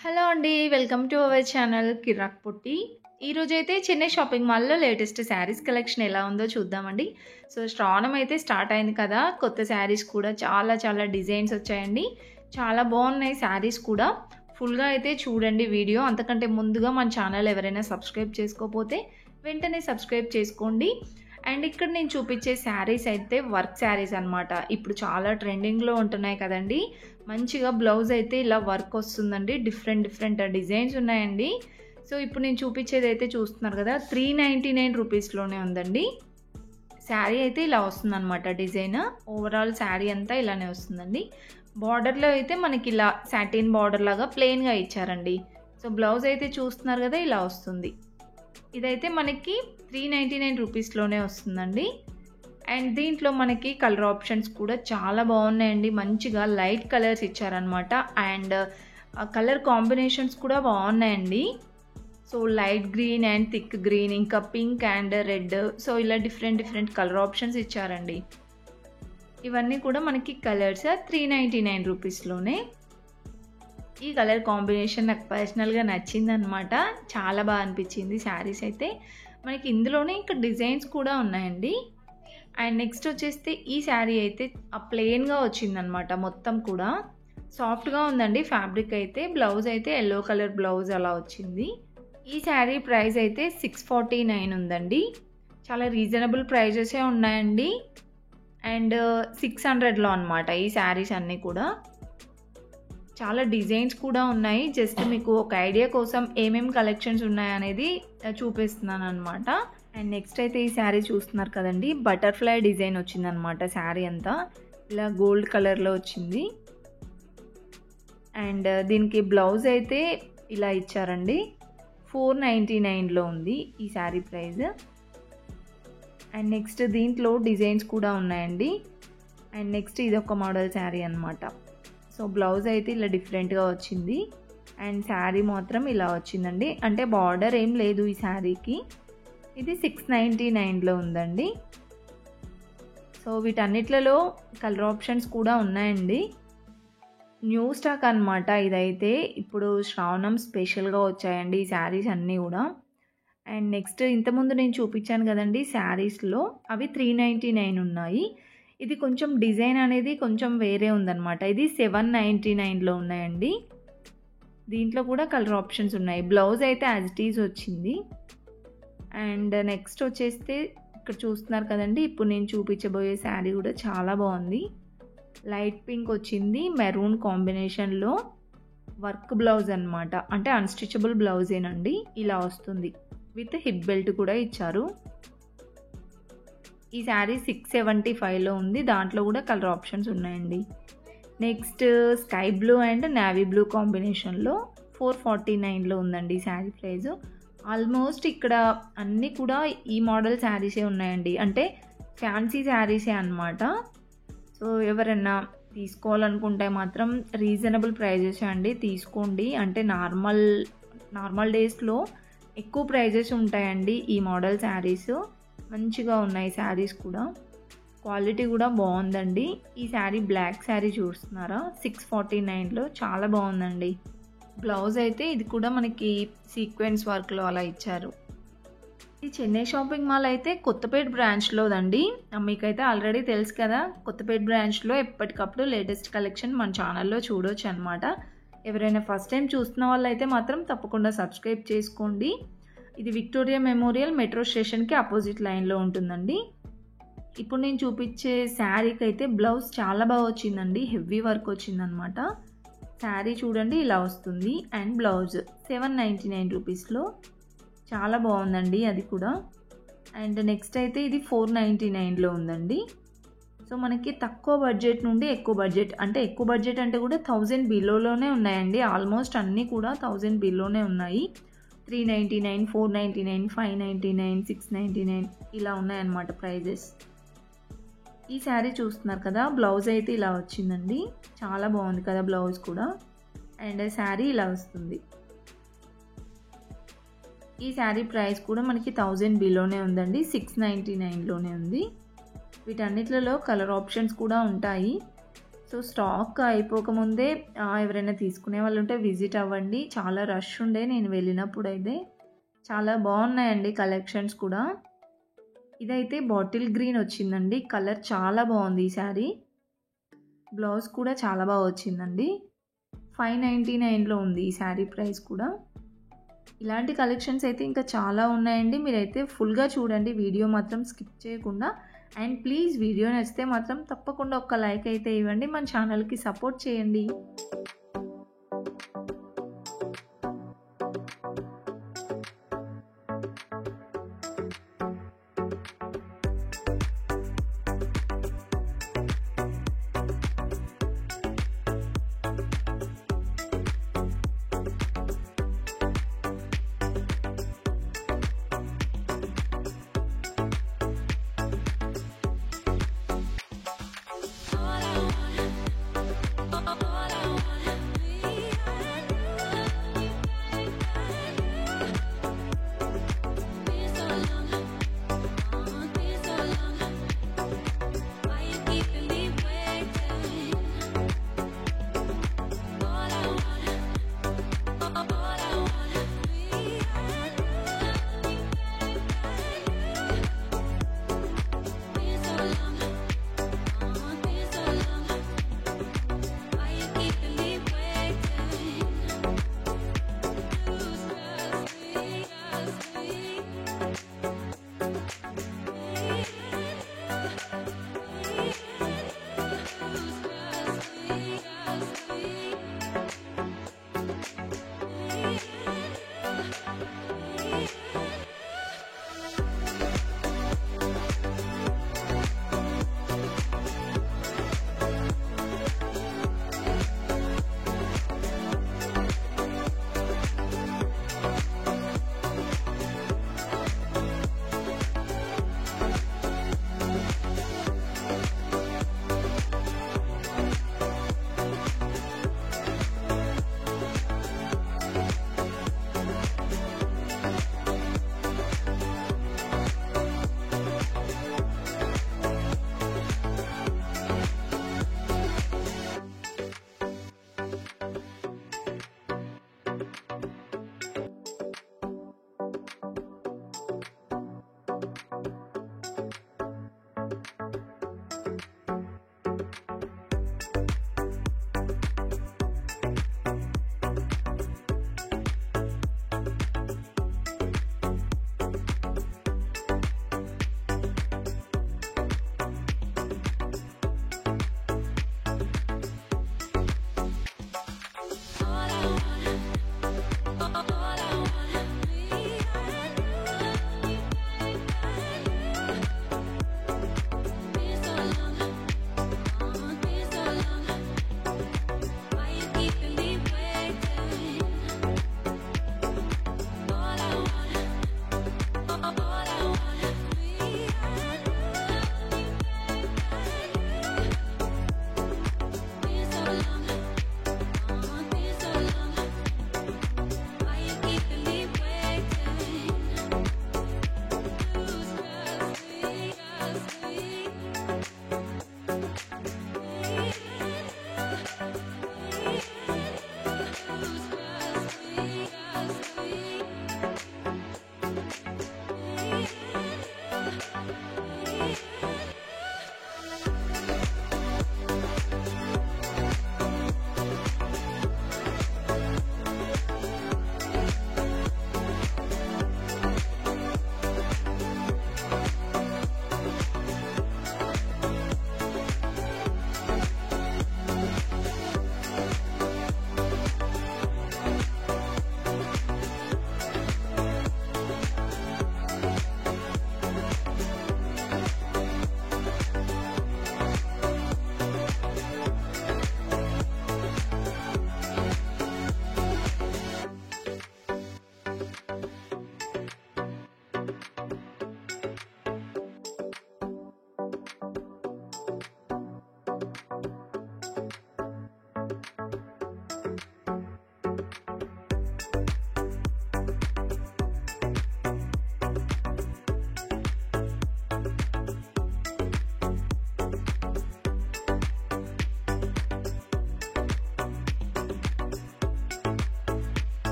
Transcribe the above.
Hello అండి. Welcome to our channel కిరాక్ పొట్టి. ఈరోజైతే Chennai shopping మాల్‌లో లేటెస్ట్ శారీస్ కలెక్షన్ ఎలా ఉందో చూద్దామండి. శ్రావణం అయితే స్టార్ట్ అయింది కదా! కొత్త శారీస్ కూడా చాలా చాలా డిజైన్స్ వచ్చాయండి. చాలా బాగున్నాయి శారీస్ కూడా. ఫుల్‌గా అయితే చూడండి వీడియో. అంతకంటే ముందుగా మన ఛానల్ ఎవరైనా సబ్స్క్రైబ్ చేసుకోకపోతే వెంటనే సబ్స్క్రైబ్ చేసుకోండి. అండ్ ఇక్కడ నేను చూపించే శారీస్ అయితే వర్క్ శారీస్ అనమాట. ఇప్పుడు చాలా ట్రెండింగ్‌లో ఉంటున్నాయి కదండీ! మంచిగా బ్లౌజ్ అయితే ఇలా వర్క్ వస్తుందండి. డిఫరెంట్ డిఫరెంట్ డిజైన్స్ ఉన్నాయండి. ఇప్పుడు నేను చూపించేది అయితే చూస్తున్నారు కదా! 399 రూపీస్‌లోనే ఉందండి. శారీ అయితే ఇలా వస్తుందన్నమాట డిజైన్. ఓవరాల్ శారీ అంతా ఇలానే వస్తుందండి. బార్డర్‌లో అయితే మనకి ఇలా సాటిన్ బార్డర్ లాగా ప్లెయిన్‌గా ఇచ్చారండి. బ్లౌజ్ అయితే చూస్తున్నారు కదా! ఇలా వస్తుంది. ఇదైతే మనకి 399 రూపీస్‌లోనే వస్తుందండి. అండ్ దీంట్లో మనకి కలర్ ఆప్షన్స్ కూడా చాలా బాగున్నాయండి. మంచిగా లైట్ కలర్స్ ఇచ్చారనమాట. అండ్ కలర్ కాంబినేషన్స్ కూడా బాగున్నాయండి. Light green and thick green, ఇంకా పింక్ అండ్ రెడ్, ఇలా డిఫరెంట్ డిఫరెంట్ కలర్ ఆప్షన్స్ ఇచ్చారండి. ఇవన్నీ కూడా మనకి కలర్స్ 399 రూపీస్‌లోనే. ఈ కలర్ కాంబినేషన్ నాకు పర్సనల్గా నచ్చిందనమాట. చాలా బాగా అనిపించింది శారీస్ అయితే. మనకి ఇందులోనే ఇంకా డిజైన్స్ కూడా ఉన్నాయండి. అండ్ నెక్స్ట్ వచ్చేస్తే ఈ శారీ అయితే ప్లెయిన్గా వచ్చిందనమాట. మొత్తం కూడా సాఫ్ట్గా ఉందండి ఫ్యాబ్రిక్ అయితే. బ్లౌజ్ అయితే ఎల్లో కలర్ బ్లౌజ్ అలా వచ్చింది. ఈ శారీ ప్రైస్ అయితే 649 ఉందండి. చాలా రీజనబుల్ ప్రైజెసే ఉన్నాయండి. అండ్ 600లో అనమాట ఈ శారీస్ అన్నీ కూడా. చాలా డిజైన్స్ కూడా ఉన్నాయి. జస్ట్ మీకు ఒక ఐడియా కోసం ఏమేమి కలెక్షన్స్ ఉన్నాయనేది చూపిస్తున్నాను అనమాట. అండ్ నెక్స్ట్ అయితే ఈ శారీ చూస్తున్నారు కదండి. బటర్ఫ్లై డిజైన్ వచ్చిందనమాట. శారీ అంతా ఇలా గోల్డ్ కలర్లో వచ్చింది. అండ్ దీనికి బ్లౌజ్ అయితే ఇలా ఇచ్చారండి. 499లో ఉంది ఈ శారీ ప్రైస్. అండ్ నెక్స్ట్ దీంట్లో డిజైన్స్ కూడా ఉన్నాయండి. అండ్ నెక్స్ట్ ఇది ఒక మోడల్ శారీ అనమాట. బ్లౌజ్ అయితే ఇలా డిఫరెంట్గా వచ్చింది. అండ్ శారీ మాత్రం ఇలా వచ్చిందండి. అంటే బార్డర్ ఏం లేదు ఈ శారీకి. ఇది 699లో ఉందండి. వీటన్నిట్లలో కలర్ ఆప్షన్స్ కూడా ఉన్నాయండి. న్యూ స్టాక్ అనమాట ఇదైతే. ఇప్పుడు శ్రావణం స్పెషల్గా వచ్చాయండి ఈ శారీస్ అన్నీ కూడా. అండ్ నెక్స్ట్ ఇంతకుముందు నేను చూపించాను కదండి శారీస్లో, అవి 399 ఉన్నాయి. ఇది కొంచెం డిజైన్ అనేది కొంచెం వేరే ఉందన్నమాట. ఇది 799లో ఉన్నాయండి. దీంట్లో కూడా కలర్ ఆప్షన్స్ ఉన్నాయి. బ్లౌజ్ అయితే యాజ్ ఇట్ ఈజ్ వచ్చింది. అండ్ నెక్స్ట్ వచ్చేస్తే ఇక్కడ చూస్తున్నారు కదండి. ఇప్పుడు నేను చూపించబోయే శారీ కూడా చాలా బాగుంది. లైట్ పింక్ వచ్చింది, మెరూన్ కాంబినేషన్లో వర్క్ బ్లౌజ్ అనమాట. అంటే అన్స్టిచబుల్ బ్లౌజేనండి. ఇలా వస్తుంది. విత్ హిప్ బెల్ట్ కూడా ఇచ్చారు. ఈ శారీ 675లో ఉంది. దాంట్లో కూడా కలర్ ఆప్షన్స్ ఉన్నాయండి. Next sky blue and navy blue కాంబినేషన్లో 449లో ఉందండి ఈ శారీ ప్రైస్. ఆల్మోస్ట్ ఇక్కడ అన్నీ కూడా ఈ మోడల్ శారీసే ఉన్నాయండి. అంటే ఫ్యాన్సీ శారీసే అనమాట. ఎవరైనా తీసుకోవాలనుకుంటే మాత్రం రీజనబుల్ ప్రైజెస్ అండి, తీసుకోండి. అంటే నార్మల్ డేస్లో ఎక్కువ ప్రైజెస్ ఉంటాయండి ఈ మోడల్ శారీస్. మంచిగా ఉన్నాయి శారీస్ కూడా. క్వాలిటీ కూడా బాగుందండి. ఈ శారీ బ్లాక్ శారీ చూస్తున్నారా, 649లో చాలా బాగుందండి. బ్లౌజ్ అయితే ఇది కూడా మనకి సీక్వెన్స్ వర్క్లో అలా ఇచ్చారు. ఈ చెన్నై షాపింగ్ మాల్ అయితే కొత్తపేట బ్రాంచ్లోదండి. మీకైతే ఆల్రెడీ తెలుసు కదా. కొత్తపేట బ్రాంచ్లో ఎప్పటికప్పుడు లేటెస్ట్ కలెక్షన్ మన ఛానల్లో చూడొచ్చు అనమాట. ఎవరైనా ఫస్ట్ టైం చూస్తున్న వాళ్ళు అయితే మాత్రం తప్పకుండా సబ్స్క్రైబ్ చేసుకోండి. ఇది విక్టోరియా మెమోరియల్ మెట్రో స్టేషన్కి అపోజిట్ లైన్లో ఉంటుందండి. ఇప్పుడు నేను చూపించే శారీకి అయితే బ్లౌజ్ చాలా బాగా వచ్చిందండి. హెవీ వర్క్ వచ్చిందనమాట. శారీ చూడండి ఇలా వస్తుంది. అండ్ బ్లౌజ్ 799 రూపీస్లో చాలా బాగుందండి అది కూడా. అండ్ నెక్స్ట్ అయితే ఇది 499లో ఉందండి. మనకి తక్కువ బడ్జెట్ నుండి ఎక్కువ బడ్జెట్, అంటే ఎక్కువ బడ్జెట్ అంటే కూడా 1000 బిలోలోనే ఉన్నాయండి. ఆల్మోస్ట్ అన్నీ కూడా 1000 బిలోనే ఉన్నాయి. 399, 499, 599, 699 ఇలా ఉన్నాయన్నమాట ప్రైజెస్. ఈ శారీ చూస్తున్నారు కదా. బ్లౌజ్ అయితే ఇలా వచ్చిందండి. చాలా బాగుంది కదా బ్లౌజ్ కూడా. అండ్ శారీ ఇలా వస్తుంది. ఈ శారీ ప్రైస్ కూడా మనకి 1000 బిలోనే ఉందండి. 699లోనే ఉంది. వీటన్నిట్లలో కలర్ ఆప్షన్స్ కూడా ఉంటాయి. సో స్టాక్ అయిపోకముందే ఎవరైనా తీసుకునే వాళ్ళు ఉంటే విజిట్ అవ్వండి. చాలా రష్ ఉండే నేను వెళ్ళినప్పుడైతే. చాలా బాగున్నాయండి కలెక్షన్స్ కూడా. ఇదైతే బాటిల్ గ్రీన్ వచ్చిందండి. కలర్ చాలా బాగుంది ఈ శారీ. బ్లౌజ్ కూడా చాలా బాగా వచ్చిందండి. 599లో ఉంది ఈ శారీ ప్రైస్ కూడా. ఇలాంటి కలెక్షన్స్ అయితే ఇంకా చాలా ఉన్నాయండి. మీరైతే ఫుల్గా చూడండి, వీడియో మాత్రం స్కిప్ చేయకుండా. అండ్ ప్లీజ్ వీడియో నచ్చితే మాత్రం తప్పకుండా ఒక లైక్ అయితే ఇవ్వండి. మన ఛానల్కి సపోర్ట్ చేయండి.